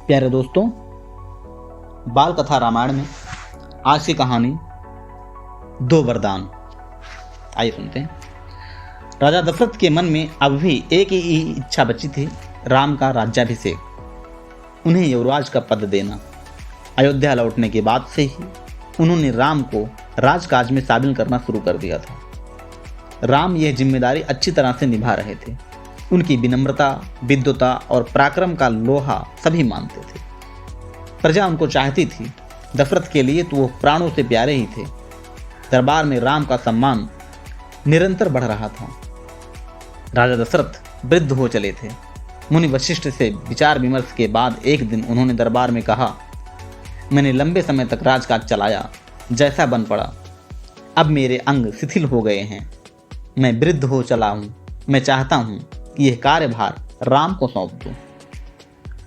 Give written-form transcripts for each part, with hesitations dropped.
प्यारे दोस्तों, बाल कथा रामायण में आज की कहानी दो वरदान। आइए सुनते हैं। राजा दशरथ के मन में अब भी एक ही इच्छा बची थी, राम का राज्याभिषेक, उन्हें युवराज का पद देना। अयोध्या लौटने के बाद से ही उन्होंने राम को राजकाज में शामिल करना शुरू कर दिया था। राम यह जिम्मेदारी अच्छी तरह से निभा रहे थे। उनकी विनम्रता, विद्वता और पराक्रम का लोहा सभी मानते थे। प्रजा उनको चाहती थी। दशरथ के लिए तो वो प्राणों से प्यारे ही थे। दरबार में राम का सम्मान निरंतर बढ़ रहा था। राजा दशरथ वृद्ध हो चले थे। मुनि वशिष्ठ से विचार विमर्श के बाद एक दिन उन्होंने दरबार में कहा, मैंने लंबे समय तक राजकाज चलाया, जैसा बन पड़ा। अब मेरे अंग शिथिल हो गए हैं। मैं वृद्ध हो चला हूँ। मैं चाहता हूँ कि यह कार्यभार राम को सौंप दूं।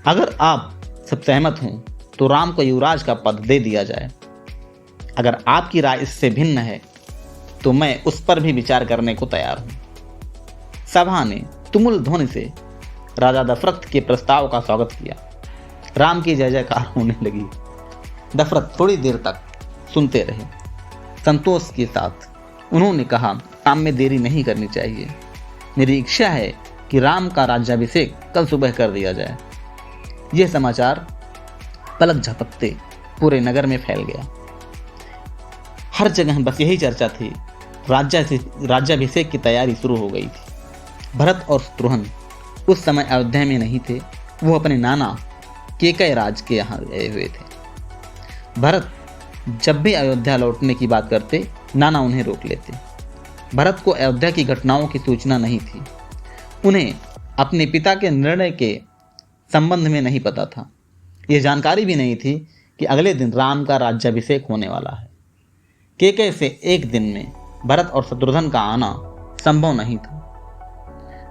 अगर आप सब सहमत हों तो राम को युवराज का पद दे दिया जाए। अगर आपकी राय इससे भिन्न है तो मैं उस पर भी विचार करने को तैयार हूं। सभा ने तुमुल ध्वनि से राजा दशरथ के प्रस्ताव का स्वागत किया। राम की जय जयकार होने लगी। दशरथ थोड़ी देर तक सुनते रहे। संतोष के साथ उन्होंने कहा, काम में देरी नहीं करनी चाहिए। मेरी इच्छा है कि राम का राज्याभिषेक कल सुबह कर दिया जाए। यह समाचार पलक झपकते पूरे नगर में फैल गया। हर जगह बस यही चर्चा थी। राज्याभिषेक की तैयारी शुरू हो गई थी। भरत और शत्रुघ्न उस समय अयोध्या में नहीं थे। वो अपने नाना केकय राज के यहाँ गए हुए थे। भरत जब भी अयोध्या लौटने की बात करते, नाना उन्हें रोक लेते। भरत को अयोध्या की घटनाओं की सूचना नहीं थी। उन्हें अपने पिता के निर्णय के संबंध में नहीं पता था। यह जानकारी भी नहीं थी कि अगले दिन राम का राज्याभिषेक होने वाला है। केकय से एक दिन में भरत और शत्रुघ्न का आना संभव नहीं था।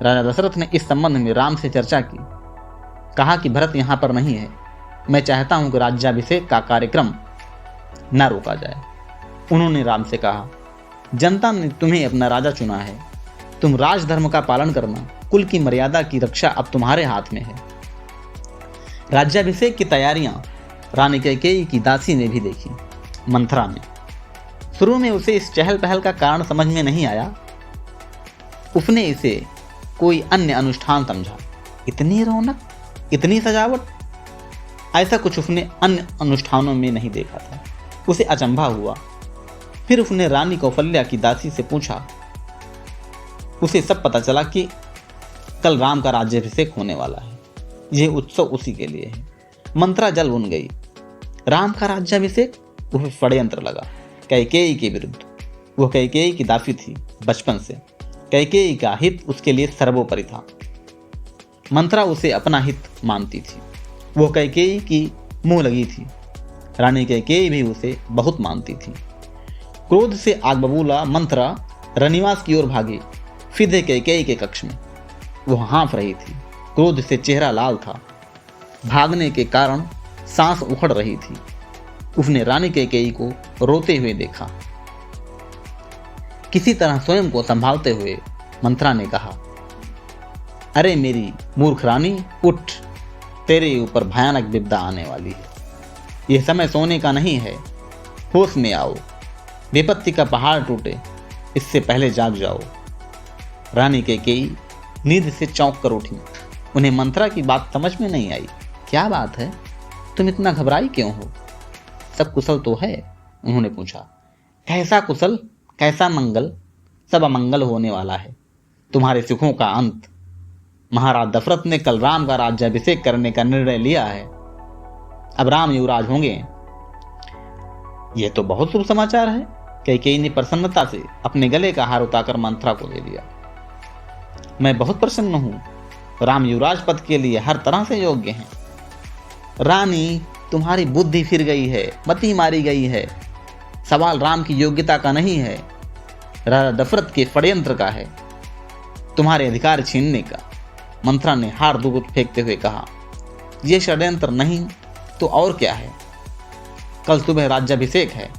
राजा दशरथ ने इस संबंध में राम से चर्चा की। कहा कि भरत यहाँ पर नहीं है। मैं चाहता हूं कि राज्याभिषेक का कार्यक्रम न रोका जाए। उन्होंने राम से कहा, जनता ने तुम्हें अपना राजा चुना है। तुम राजधर्म का पालन करना, कुल की मर्यादा की रक्षा अब तुम्हारे हाथ में है। राज्याभिषेक की तैयारियां रानी कैकेयी की दासी ने भी देखी, मंथरा ने। शुरू में उसे इस चहल पहल का कारण समझ में नहीं आया। उसने इसे कोई अन्य अनुष्ठान समझा। इतनी रौनक, इतनी सजावट, ऐसा कुछ उसने अन्य अनुष्ठानों में नहीं देखा था। उसे अचंभा हुआ। फिर उसने रानी कौशल्या की दासी से पूछा। उसे सब पता चला कि कल राम का राज्याभिषेक होने वाला है। यह उत्सव उसी के लिए है। मंत्रा जल भुन गई। राम का राज्याभिषेक, वह षड्यंत्र लगा कैकेयी के विरुद्ध। वह कैकेयी की दासी थी बचपन से। कैकेयी का हित उसके लिए सर्वोपरि था। मंत्रा उसे अपना हित मानती थी। वह कैकेयी की मुंह लगी थी। रानी कैकेयी भी उसे बहुत मानती थी। क्रोध से आग बबूला मंत्रा रनिवास की ओर भागी, सीधे कैकेयी के कक्ष में। वह हाँफ रही थी। क्रोध से चेहरा लाल था। भागने के कारण सांस उखड़ रही थी। उसने रानी कैकेयी को रोते हुए देखा। किसी तरह स्वयं को संभालते हुए मंत्रा ने कहा, अरे मेरी मूर्ख रानी, उठ, तेरे ऊपर भयानक विपदा आने वाली है। यह समय सोने का नहीं है। होश में आओ। विपत्ति का पहाड़ टूटे, इससे पहले जाग जाओ। रानी कैकेयी नींद से चौंक कर उठी। उन्हें मंत्रा की बात समझ में नहीं आई। क्या बात है, तुम इतना घबराई क्यों हो? सब कुशल तो है? उन्होंने पूछा। कैसा कुशल, कैसा मंगल? सब अमंगल होने वाला है। तुम्हारे सुखों का अंत। महाराज दशरथ ने कल राम का राज्याभिषेक करने का निर्णय लिया है। अब राम युवराज होंगे। यह तो बहुत शुभ समाचार है। कैकेयी ने प्रसन्नता से अपने गले का हार उतारकर मंत्रा को दे दिया। मैं बहुत प्रसन्न हूं। राम युवराज पद के लिए हर तरह से योग्य हैं। रानी, तुम्हारी बुद्धि फिर गई है, मति मारी गई है। सवाल राम की योग्यता का नहीं है, राजा दशरथ के षड्यंत्र का है, तुम्हारे अधिकार छीनने का। मंत्रा ने हार दूत फेंकते हुए कहा, यह षड्यंत्र नहीं तो और क्या है? कल सुबह राज्याभिषेक है।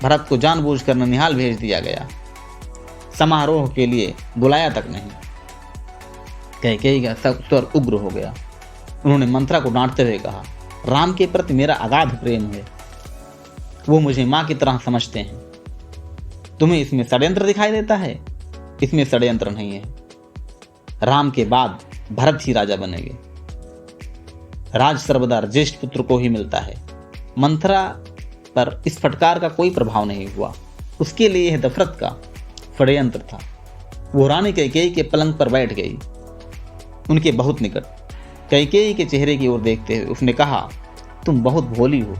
भरत को जानबूझकर ननिहाल भेज दिया गया। समारोह के लिए बुलाया तक नहीं। कैकेयी का स्वर उग्र हो गया। उन्होंने मंत्रा को डांटते हुए कहा, राम के प्रति मेरा अगाध प्रेम है। वो मुझे माँ की तरह समझते हैं। तुम्हें इसमें षड्यंत्र दिखाई देता है? इसमें षड्यंत्र नहीं है। राम के बाद भरत ही राजा बनेंगे। राज सर्वदा ज्येष्ठ पुत्र को ही मिलता है। मंथरा पर इस फटकार का कोई प्रभाव नहीं हुआ। उसके लिए यह दशरथ का षड्यंत्र था। वो रानी कैकेयी के पलंग पर बैठ गई, उनके बहुत निकट। कैकेयी के चेहरे की ओर देखते हुए उसने कहा, तुम बहुत भोली हो,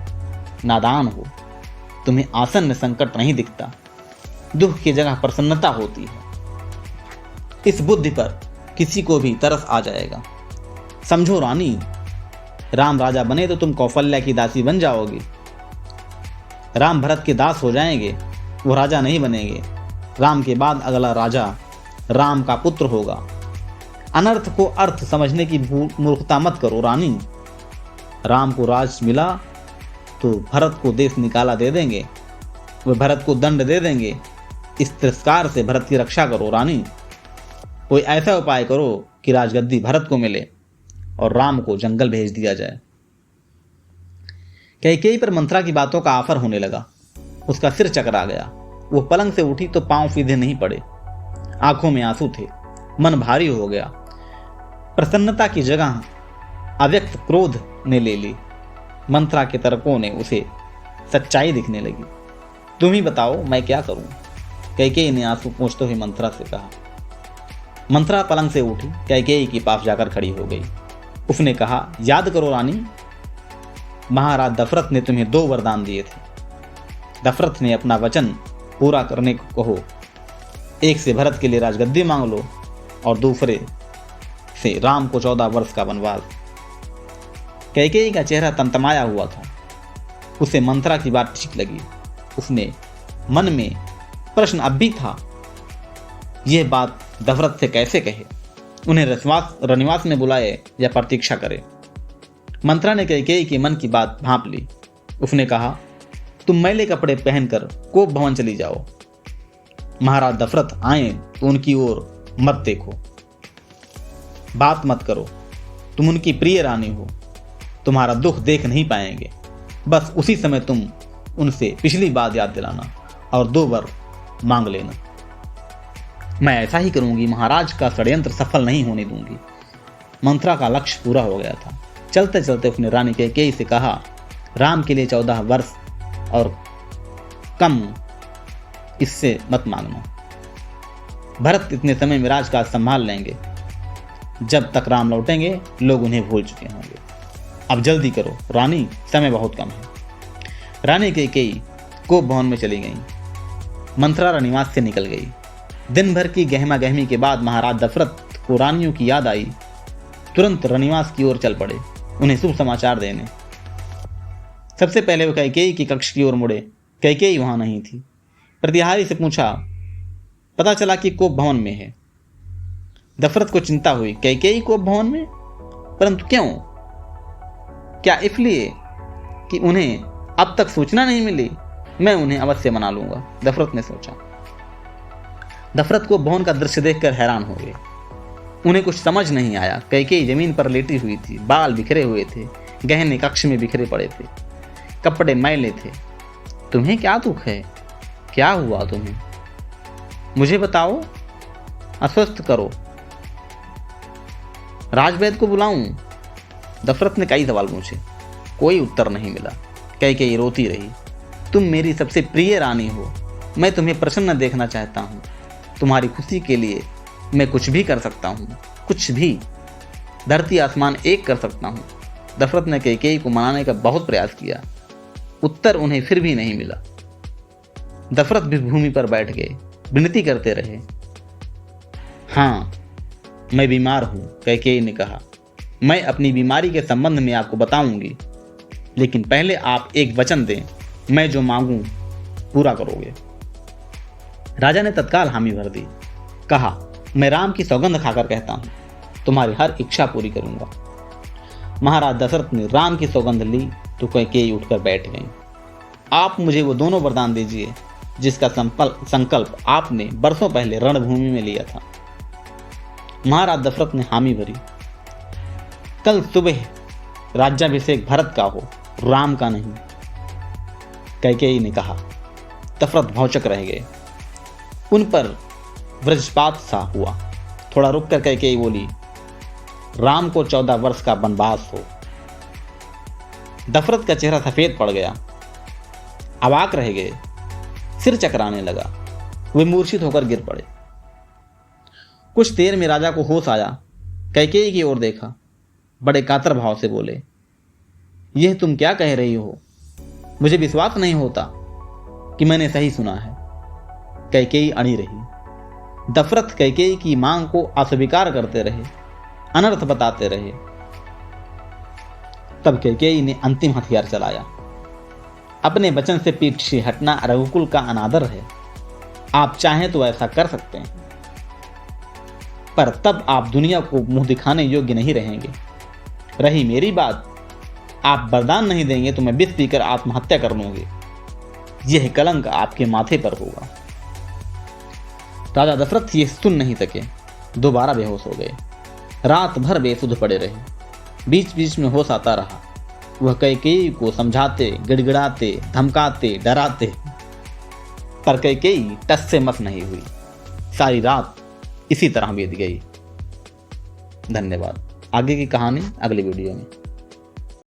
नादान हो। तुम्हें आसन्न संकट नहीं दिखता, दुख की जगह प्रसन्नता होती है। इस बुद्धि पर किसी को भी तरस आ जाएगा। समझो रानी, राम राजा बने तो तुम कौशल्या की दासी बन जाओगी। राम भरत के दास हो जाएंगे, वो राजा नहीं बनेंगे। राम के बाद अगला राजा राम का पुत्र होगा। अनर्थ को अर्थ समझने की मूर्खता मत करो रानी। राम को राज मिला तो भरत को देश निकाला दे देंगे, वे भरत को दंड दे देंगे। इस तिरस्कार से भरत की रक्षा करो रानी। कोई ऐसा उपाय करो कि राजगद्दी भरत को मिले और राम को जंगल भेज दिया जाए। कैकेयी पर मंथरा की बातों का आफर होने लगा। उसका सिर चकरा गया। वो पलंग से उठी तो पांव सीधे नहीं पड़े। आंखों में आंसू थे, मन भारी हो गया। प्रसन्नता की जगह अव्यक्त क्रोध ने ले ली। मंथरा के तर्कों ने उसे सच्चाई दिखने लगी। तुम ही बताओ मैं क्या करूं? कैकेयी ने आंसू पोंछते हुए मंथरा से कहा। मंथरा पलंग से उठी, कैकेयी के पास जाकर खड़ी हो गई। उसने कहा, याद करो रानी, महाराज दशरथ ने तुम्हें 2 वरदान दिए थे। दशरथ ने अपना वचन पूरा करने को कहो। एक से भरत के लिए राजगद्दी मांग लो और दूसरे से राम को 14 वर्ष का वनवास। कैकेयी का चेहरा तमतमाया हुआ था। उसे मंथरा की बात ठीक लगी। उसने मन में प्रश्न अब भी था, यह बात दशरथ से कैसे कहे? उन्हें रनिवास में बुलाए या प्रतीक्षा करे? मंथरा ने कैकेयी के मन की बात भांप ली। उसने कहा, तुम मैले कपड़े पहनकर कोप भवन चली जाओ। महाराज दशरथ आए तो उनकी ओर मत देखो, बात मत करो। तुम उनकी प्रिय रानी हो, तुम्हारा दुख देख नहीं पाएंगे। बस उसी समय तुम उनसे पिछली बात याद दिलाना और 2 वर मांग लेना। मैं ऐसा ही करूंगी। महाराज का षड्यंत्र सफल नहीं होने दूंगी। मंथरा का लक्ष्य पूरा हो गया था। चलते चलते उसने रानी कैकेयी से कहा, राम के लिए 14 वर्ष और कम इससे मत मांगना। भरत इतने समय में राजकाज संभाल लेंगे। जब तक राम लौटेंगे लोग उन्हें भूल चुके होंगे। अब जल्दी करो रानी, समय बहुत कम है। रानी कैकेयी कोप भवन में चली गई। मंथरा रनिवास से निकल गई। दिन भर की गहमा गहमी के बाद महाराज दशरथ को रानियों की याद आई। तुरंत रनिवास की ओर चल पड़े उन्हें शुभ समाचार देने। सबसे पहले वो कैकेयी की कक्ष की ओर मुड़े। कैकेयी वहां नहीं थी। प्रतिहारी से पूछा, पता चला कि कोप भवन में है। दशरथ को चिंता हुई, कैकेयी कोप भवन में? परंतु क्यों? क्या इसलिए कि उन्हें अब तक सूचना नहीं मिली? मैं उन्हें अवश्य मना लूंगा, दशरथ ने सोचा। दशरथ को भवन का दृश्य देखकर हैरान हो गए। उन्हें कुछ समझ नहीं आया। कैकेयी जमीन पर लेटी हुई थी, बाल बिखरे हुए थे, गहने कक्ष में बिखरे पड़े थे, कपड़े मैले थे। तुम्हें क्या दुख है? क्या हुआ तुम्हें? मुझे बताओ, आश्वस्त करो। राजवैद्य को बुलाऊं? दशरथ ने कई सवाल पूछे, कोई उत्तर नहीं मिला। कैकेयी रोती रही। तुम मेरी सबसे प्रिय रानी हो, मैं तुम्हें प्रसन्न देखना चाहता हूँ। तुम्हारी खुशी के लिए मैं कुछ भी कर सकता हूँ, कुछ भी, धरती आसमान एक कर सकता हूँ। दशरथ ने कैकेयी को मनाने का बहुत प्रयास किया। उत्तर उन्हें फिर भी नहीं मिला। दशरथ भी भूमि पर बैठ गए, विनती करते रहे। हाँ, मैं बीमार हूं, कैकेयी ने कहा। मैं अपनी बीमारी के संबंध में आपको बताऊंगी, लेकिन पहले आप एक वचन दें, मैं जो मांगूं पूरा करोगे। राजा ने तत्काल हामी भर दी। कहा, मैं राम की सौगंध खाकर कहता हूं, तुम्हारी हर इच्छा पूरी करूंगा। महाराज दशरथ ने राम की सौगंध ली तो कैकेयी उठकर बैठ गई। आप मुझे वो दोनों वरदान दीजिए जिसका संकल्प आपने बरसों पहले रणभूमि में लिया था। महाराज दशरथ ने हामी भरी। कल सुबह राज्याभिषेक भरत का हो, राम का नहीं, कैकेयी ने कहा। दशरथ भौचक रह गए। उन पर वज्रपात सा हुआ। थोड़ा रुक कर कैकेयी बोली, राम को 14 वर्ष का वनवास हो। दशरथ का चेहरा सफेद पड़ गया, अवाक रह गए, सिर चकराने लगा, वे मूर्छित होकर गिर पड़े। कुछ देर में राजा को होश आया, कैकेयी की ओर देखा, बड़े कातर भाव से बोले, यह तुम क्या कह रही हो? मुझे विश्वास नहीं होता कि मैंने सही सुना है। कैकेयी अड़ी रही। दशरथ कैकेयी की मांग को अस्वीकार करते रहे, अनर्थ बताते रहे। तब कैकेयी ने अंतिम हथियार चलाया। अपने वचन से पीठ से हटना रघुकुल का अनादर है। आप चाहें तो ऐसा कर सकते हैं, पर तब आप दुनिया को मुंह दिखाने योग्य नहीं रहेंगे। रही मेरी बात, आप वरदान नहीं देंगे तो मैं विष पीकर आत्महत्या कर लूंगी। यह कलंक आपके माथे पर होगा। राजा दशरथ ये सुन नहीं सके, दोबारा बेहोश हो गए। रात भर बेसुध पड़े रहे। बीच बीच में होश आता रहा। वह कैकेयी को समझाते, गिड़गिड़ाते, धमकाते, डराते, पर कैकेयी टस से मस नहीं हुई। सारी रात इसी तरह बीत गई। धन्यवाद। आगे की कहानी अगली वीडियो में।